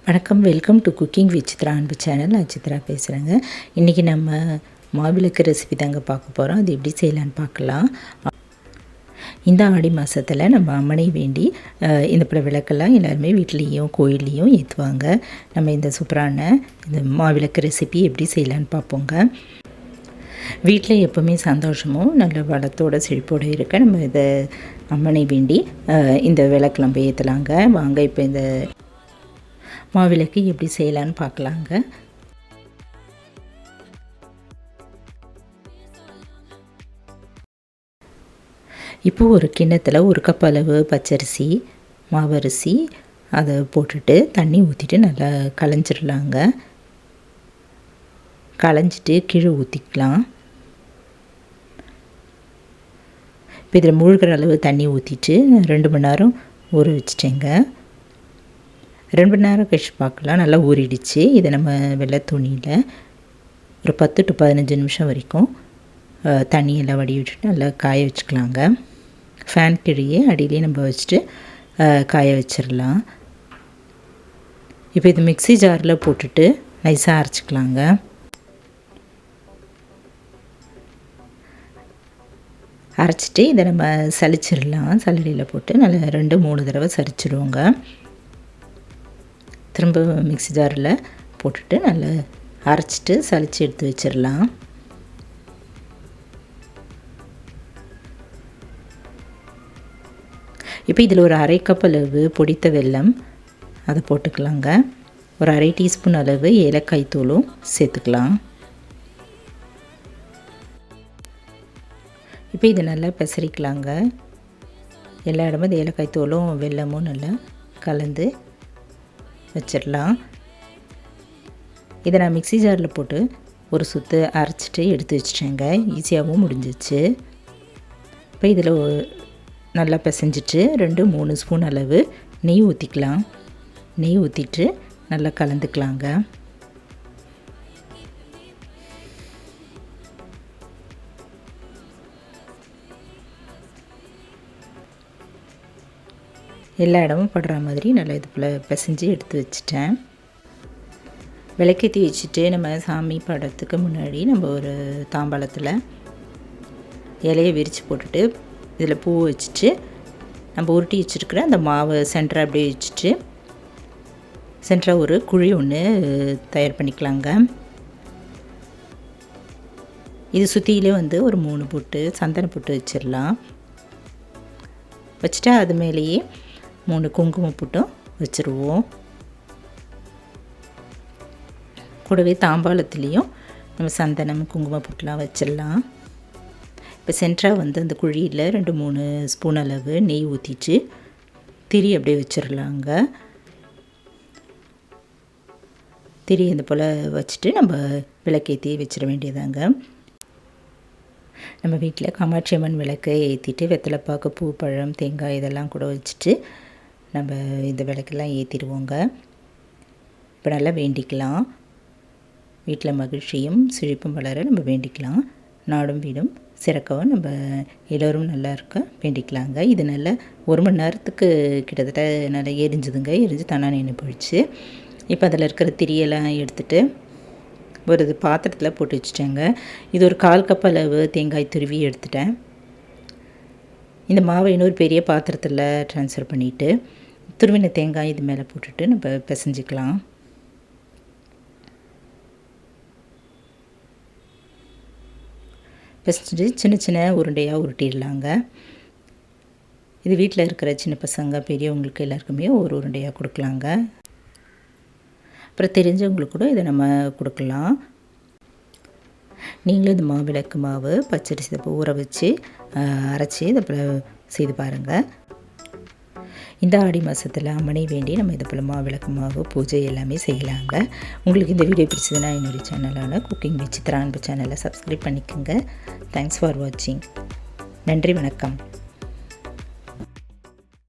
வணக்கம், welcome to cooking with Chitra அன்பு channel. நான் சித்ரா பேசுகிறேங்க. இன்றைக்கி நம்ம மாவிளக்கு ரெசிபி தாங்க பார்க்க போகிறோம். அது எப்படி செய்யலான்னு பார்க்கலாம். இந்த ஆடி மாதத்தில் நம்ம அம்மனை வேண்டி இந்த பல விளக்கெல்லாம் எல்லாருமே வீட்லேயும் கோயில்லையும் ஏற்றுவாங்க. நம்ம இந்த சூப்பரான இந்த மாவிளக்கு ரெசிபி எப்படி செய்யலான்னு பார்ப்போங்க. வீட்டில் எப்போவுமே சந்தோஷமும் நல்ல வளத்தோடு செழிப்போடு இருக்க நம்ம இதை அம்மனை வேண்டி இந்த விளக்கு நம்ம ஏற்றலாங்க. வாங்க இப்போ இந்த மாவிளக்கு எப்படி செய்யலான்னு பார்க்கலாங்க. இப்போது ஒரு கிண்ணத்தில் ஒரு கப் அளவு பச்சரிசி மாவரிசி அதை போட்டுட்டு தண்ணி ஊற்றிட்டு நல்லா களைஞ்சிடலாங்க. களைஞ்சிட்டு கீழே ஊற்றிக்கலாம். இப்போ இதில் மூழ்கிற அளவு தண்ணி ஊற்றிட்டு 2 மணி நேரம் ஊற வச்சுட்டேங்க. 2 மணி நேரம் கழிச்சு பார்க்கலாம். நல்லா ஊறிடுச்சு. இதை நம்ம வெள்ளை துணியில் ஒரு 10 to 15 நிமிஷம் வரைக்கும் தண்ணியெல்லாம் வடிவிட்டு நல்லா காய வச்சுக்கலாங்க. ஃபேன் கீழே அடியிலே நம்ம வச்சுட்டு காய வச்சிடலாம். இப்போ இது மிக்ஸி ஜாரில் போட்டுட்டு நைஸாக அரைச்சிக்கலாங்க. அரைச்சிட்டு இதை நம்ம சலிச்சிடலாம். சல்லடியில் போட்டு நல்லா 2-3 தடவை சரிச்சிடுவோங்க. திரும்ப மிக்ஸி ஜாரில் போட்டுட்டு நல்லா அரைச்சிட்டு சலித்து எடுத்து வச்சிடலாம். இப்போ இதில் ஒரு 1/2 கப் அளவு பொடித்த வெல்லம் அதை போட்டுக்கலாங்க. ஒரு 1/2 டீஸ்பூன் அளவு ஏலக்காய் தூளும் சேர்த்துக்கலாம். இப்போ இதை நல்லா பெசரிக்கலாங்க. எல்லா இடமும் இந்த ஏலக்காய் தூளும் வெல்லமும் நல்லா கலந்து வச்சிடலாம். இதை நான் மிக்ஸி ஜாரில் போட்டு ஒரு சுற்று அரைச்சிட்டு எடுத்து வச்சிட்டேங்க. ஈஸியாகவும் முடிஞ்சிச்சு. இப்போ இதில் நல்லா பிசைஞ்சிட்டு 2-3 ஸ்பூன் அளவு நெய் ஊற்றிக்கலாம். நெய் ஊற்றிட்டு நல்லா கலந்துக்கலாங்க. எல்லா இடமும் படுற மாதிரி நல்லா இது போல் பிசைஞ்சு எடுத்து வச்சுட்டேன். விளக்கேற்றி வச்சுட்டு நம்ம சாமி படத்துக்கு முன்னாடி நம்ம ஒரு தாம்பாளத்தில் இலையை விரித்து போட்டுட்டு இதில் பூ வச்சுட்டு நம்ம உருட்டி வச்சுருக்கிற அந்த மாவு சென்டரை அப்படியே வச்சுட்டு சென்டராக ஒரு குழி ஒன்று தயார் பண்ணிக்கலாங்க. இது சுற்றியிலே ஒரு 3 பொட்டு சந்தன பொட்டு வச்சிடலாம். வச்சுட்டா அது மேலேயே 3 குங்குமம் பொட்டும் வச்சுருவோம். கூடவே தாம்பாளத்துலேயும் நம்ம சந்தனம் குங்குமம் பொட்டுலாம் வச்சிடலாம். இப்போ சென்டராக அந்த குழியில் 2-3 ஸ்பூன் அளவு நெய் ஊற்றிட்டு திரி அப்படியே வச்சிடலாங்க. திரி இந்த போல் வச்சுட்டு நம்ம விளக்கேற்றி வச்சிட வேண்டியதாங்க. நம்ம வீட்டில் காமாட்சி அம்மன் விளக்கை ஏற்றிட்டு வெத்தலைப்பாக்கு பூ பழம் தேங்காய் இதெல்லாம் கூட வச்சுட்டு நம்ம இந்த விளக்கெல்லாம் ஏற்றிடுவோங்க. இப்போ நல்லா வேண்டிக்கலாம். வீட்டில் மகிழ்ச்சியும் செழிப்பும் வளர நம்ம வேண்டிக்கலாம். நாடும் வீடும் சிறக்கவும் நம்ம எல்லோரும் நல்லா இருக்க வேண்டிக்கலாங்க. இது நல்லா 1 மணி நேரத்துக்கு கிட்டத்தட்ட நல்லா எரிஞ்சுதுங்க. எரிஞ்சு தானாக நின்று போயிடுச்சு. இப்போ அதில் இருக்கிற திரியெல்லாம் எடுத்துகிட்டு ஒரு பாத்திரத்தில் போட்டு வச்சுட்டேங்க. இது ஒரு 1/4 கப் அளவு தேங்காய் துருவி எடுத்துட்டேன். இந்த மாவை இன்னொரு பெரிய பாத்திரத்தில் ட்ரான்ஸ்ஃபர் பண்ணிவிட்டு துருவின தேங்காய் இது மேலே போட்டுட்டு நம்ம பிசைஞ்சிக்கலாம். பிசைஞ்சிட்டு சின்ன சின்ன உருண்டையாக உருட்டிடலாங்க. இது வீட்டில் இருக்கிற சின்ன பசங்க பெரியவங்களுக்கு எல்லாருக்குமே ஒரு உருண்டையாக கொடுக்கலாங்க. அப்புறம் தெரிஞ்சவங்களுக்கு கூட இதை நம்ம கொடுக்கலாம். நீங்களும் இந்த மாவிளக்கு மாவு பச்சரிசி ஊற வச்சு அரைச்சி இதை போல் செய்து பாருங்கள். இந்த ஆடி மாதத்தில் அம்மனை வேண்டி நம்ம இதை போல் மாவிளக்கு மாவு பூஜை எல்லாமே செய்யலாங்க. உங்களுக்கு இந்த வீடியோ பிடிச்சதுன்னா என்னுடைய சேனலான குக்கிங் வித் சித்ரா அன்பு சேனலை சப்ஸ்கிரைப் பண்ணிக்கோங்க. தேங்க்ஸ் ஃபார் வாட்சிங். நன்றி, வணக்கம்.